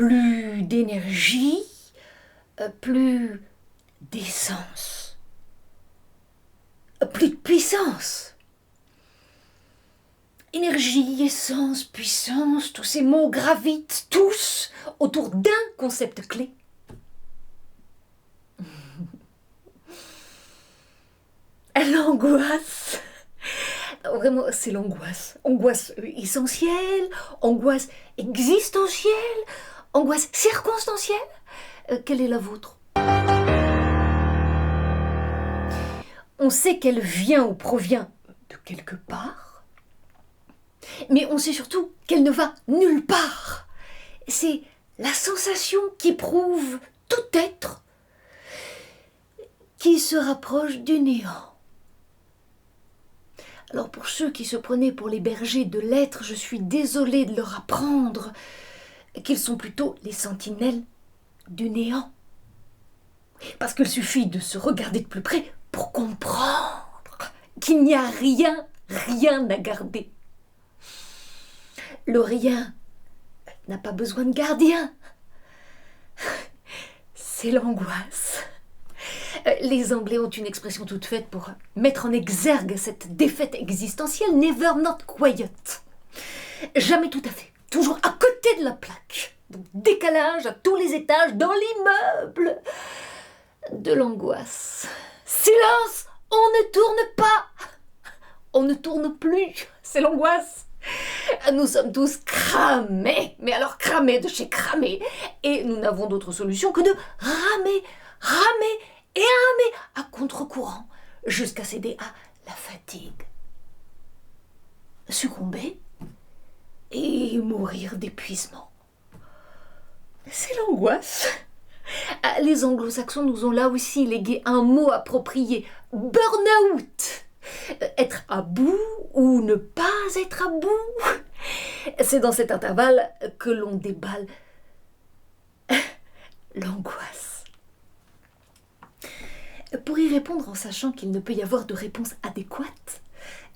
plus d'énergie, plus d'essence, plus de puissance. Énergie, essence, puissance, tous ces mots gravitent tous autour d'un concept clé. L'angoisse. Vraiment, c'est l'angoisse. Angoisse essentielle, angoisse existentielle, angoisse circonstancielle. Quelle est la vôtre? On sait qu'elle vient ou provient de quelque part, mais on sait surtout qu'elle ne va nulle part. C'est la sensation qu'éprouve tout être qui se rapproche du néant. Alors pour ceux qui se prenaient pour les bergers de l'être, je suis désolée de leur apprendre qu'ils sont plutôt les sentinelles du néant. Parce qu'il suffit de se regarder de plus près pour comprendre qu'il n'y a rien à garder. Le rien n'a pas besoin de gardien. C'est l'angoisse. Les Anglais ont une expression toute faite pour mettre en exergue cette défaite existentielle. Never not quiet. Jamais tout à fait. Toujours à côté de la plaque. Donc décalage à tous les étages dans l'immeuble de l'angoisse. Silence, on ne tourne pas. On ne tourne plus. C'est l'angoisse. Nous sommes tous cramés. Mais alors cramés de chez cramés. Et nous n'avons d'autre solution que de ramer et ramer à contre-courant jusqu'à céder à la fatigue. Succomber et mourir d'épuisement. C'est l'angoisse. Les anglo-saxons nous ont là aussi légué un mot approprié, burn-out. Être à bout ou ne pas être à bout. C'est dans cet intervalle que l'on déballe l'angoisse. Pour y répondre en sachant qu'il ne peut y avoir de réponse adéquate,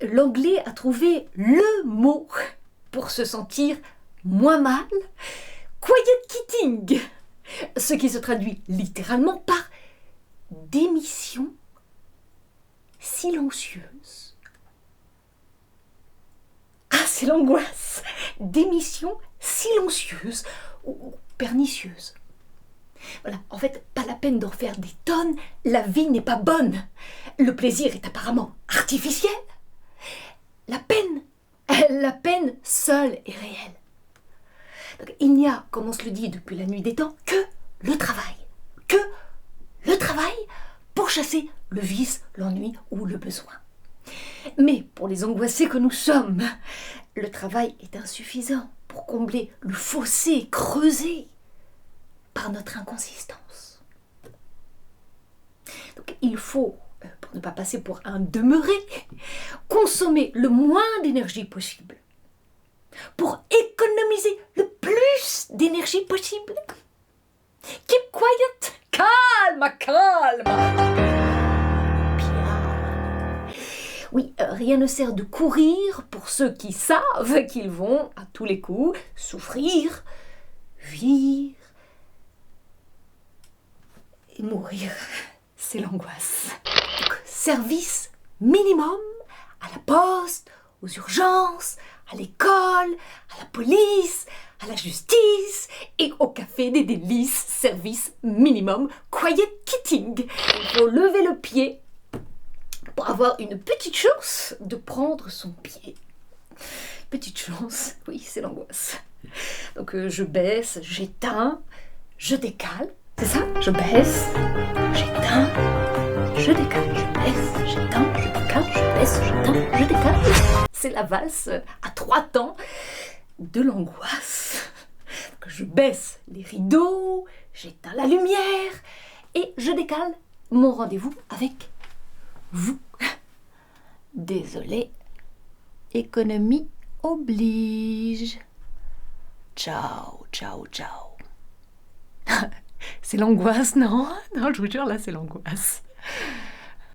l'anglais a trouvé le mot pour se sentir moins mal, quiet quitting, ce qui se traduit littéralement par démission silencieuse. Ah, c'est l'angoisse! Démission silencieuse ou pernicieuse. Voilà, en fait, pas la peine d'en faire des tonnes, la vie n'est pas bonne. Le plaisir est apparemment artificiel. La peine seule est réelle. Donc, il n'y a, comme on se le dit depuis la nuit des temps, que le travail pour chasser le vice, l'ennui ou le besoin. Mais pour les angoissés que nous sommes, le travail est insuffisant pour combler le fossé creusé par notre inconsistance. Donc il faut, pour ne pas passer pour un demeuré, consommer le moins d'énergie possible pour économiser le plus d'énergie possible. Keep quiet, calme. Oui, rien ne sert de courir pour ceux qui savent qu'ils vont à tous les coups souffrir, vivre et mourir. C'est l'angoisse. Donc, service minimum à la poste, aux urgences, à l'école, à la police, à la justice et au café des délices. Service minimum, quiet quitting. Il faut lever le pied pour avoir une petite chance de prendre son pied. Petite chance, oui, c'est l'angoisse. Donc je baisse, j'éteins, je décale. C'est ça? Je baisse, j'éteins, je décale. Je baisse, j'éteins, je décale. Je baisse, j'éteins, je décale. C'est la valse à 3 temps de l'angoisse. Donc je baisse les rideaux, j'éteins la lumière et je décale mon rendez-vous avec vous. Désolée, économie oblige. Ciao. C'est l'angoisse, non? Non, je vous jure, là, c'est l'angoisse.